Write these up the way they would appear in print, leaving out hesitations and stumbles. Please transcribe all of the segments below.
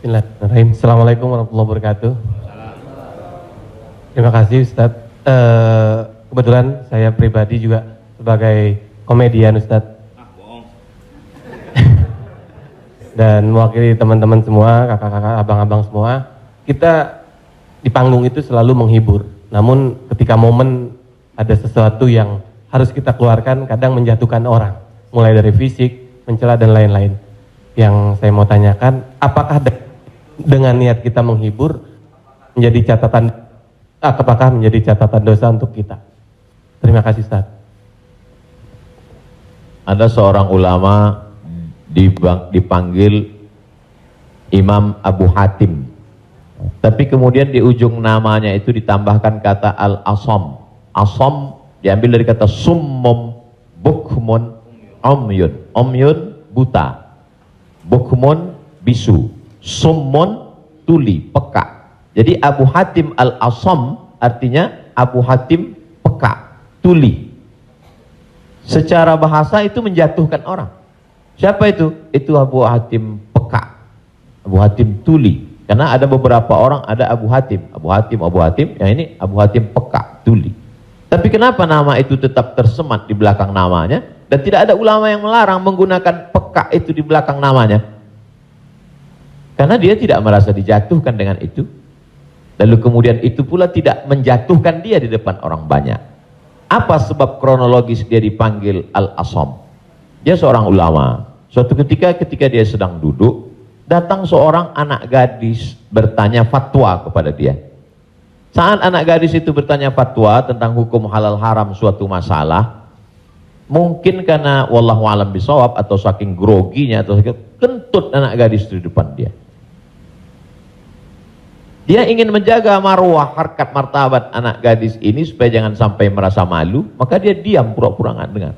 Bismillahirrahmanirrahim. Assalamualaikum warahmatullahi wabarakatuh. Terima kasih Ustadz. Kebetulan saya pribadi juga sebagai komedian Ustadz. Dan mewakili teman-teman semua, kakak-kakak, abang-abang semua. Kita di panggung itu selalu menghibur. Namun ketika momen ada sesuatu yang harus kita keluarkan, kadang menjatuhkan orang. Mulai dari fisik, mencela dan lain-lain. Yang saya mau tanyakan, apakah dengan niat kita menghibur menjadi catatan, apakah menjadi catatan dosa untuk kita? Terima kasih Ustaz. Ada seorang ulama dipanggil Imam Abu Hatim, tapi kemudian di ujung namanya itu ditambahkan kata Al-Asam. Asam diambil dari kata summum, bukmun, umyun. Umyun buta, bukmun bisu, summun tuli, peka. Jadi Abu Hatim Al-Asam artinya Abu Hatim peka, tuli. Secara bahasa itu menjatuhkan orang. Siapa itu? Itu Abu Hatim peka, Abu Hatim tuli. Karena ada beberapa orang, ada Abu Hatim, yang ini Abu Hatim peka, tuli. Tapi kenapa nama itu tetap tersemat di belakang namanya? Dan tidak ada ulama yang melarang menggunakan peka itu di belakang namanya. Karena dia tidak merasa dijatuhkan dengan itu. Lalu kemudian itu pula tidak menjatuhkan dia di depan orang banyak. Apa sebab kronologis dia dipanggil Al-Asam? Dia seorang ulama. Suatu ketika dia sedang duduk, datang seorang anak gadis bertanya fatwa kepada dia. Saat anak gadis itu bertanya fatwa tentang hukum halal haram suatu masalah, mungkin karena wallahu alam bisawab atau saking groginya atau kentut anak gadis itu di depan dia. Dia ingin menjaga marwah, harkat, martabat anak gadis ini supaya jangan sampai merasa malu, maka dia diam pura-pura nggak dengar.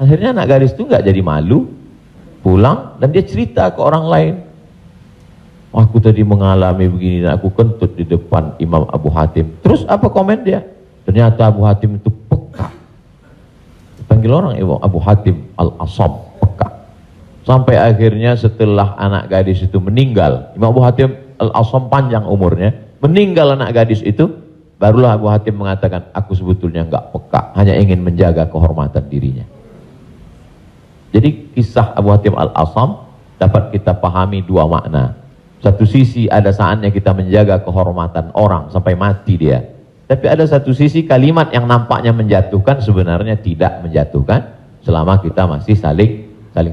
Akhirnya anak gadis itu nggak jadi malu, pulang dan dia cerita ke orang lain. Aku tadi mengalami begini dan aku kentut di depan Imam Abu Hatim. Terus apa komen dia? Ternyata Abu Hatim itu peka. Dipanggil orang Abu Hatim Al-Asam, peka. Sampai akhirnya setelah anak gadis itu meninggal, Imam Abu Hatim Al-Asam panjang umurnya, meninggal anak gadis itu, barulah Abu Hatim mengatakan, aku sebetulnya nggak peka, hanya ingin menjaga kehormatan dirinya. Jadi kisah Abu Hatim Al-Asam dapat kita pahami dua makna. Satu sisi ada saatnya kita menjaga kehormatan orang sampai mati dia. Tapi ada satu sisi kalimat yang nampaknya menjatuhkan sebenarnya tidak menjatuhkan selama kita masih saling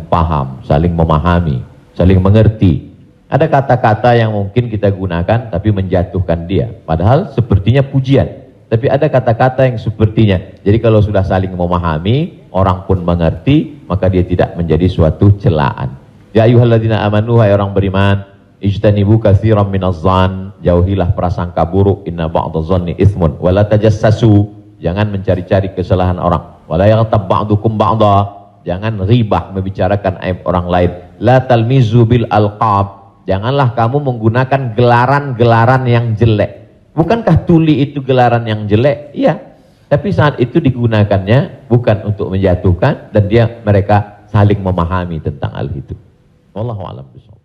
paham, saling memahami, saling mengerti. Ada kata-kata yang mungkin kita gunakan tapi menjatuhkan dia. Padahal sepertinya pujian. Tapi ada kata-kata yang sepertinya. Jadi kalau sudah saling memahami, orang pun mengerti, maka dia tidak menjadi suatu celaan. Ya ayyuhalladzina amanu, hai orang beriman, ijtanibu katsiran minadh-dhann, jauhilah prasangka buruk, inna ba'dadh-dhanni itsmun, wala tajassasu, jangan mencari-cari kesalahan orang, wala yaghtab ba'dukum ba'dha, jangan ribah membicarakan aib orang lain, la talmizu bil alqab, janganlah kamu menggunakan gelaran-gelaran yang jelek. Bukankah tuli itu gelaran yang jelek? Iya. Tapi saat itu digunakannya bukan untuk menjatuhkan dan mereka saling memahami tentang hal itu. Wallahu a'lam bishawab.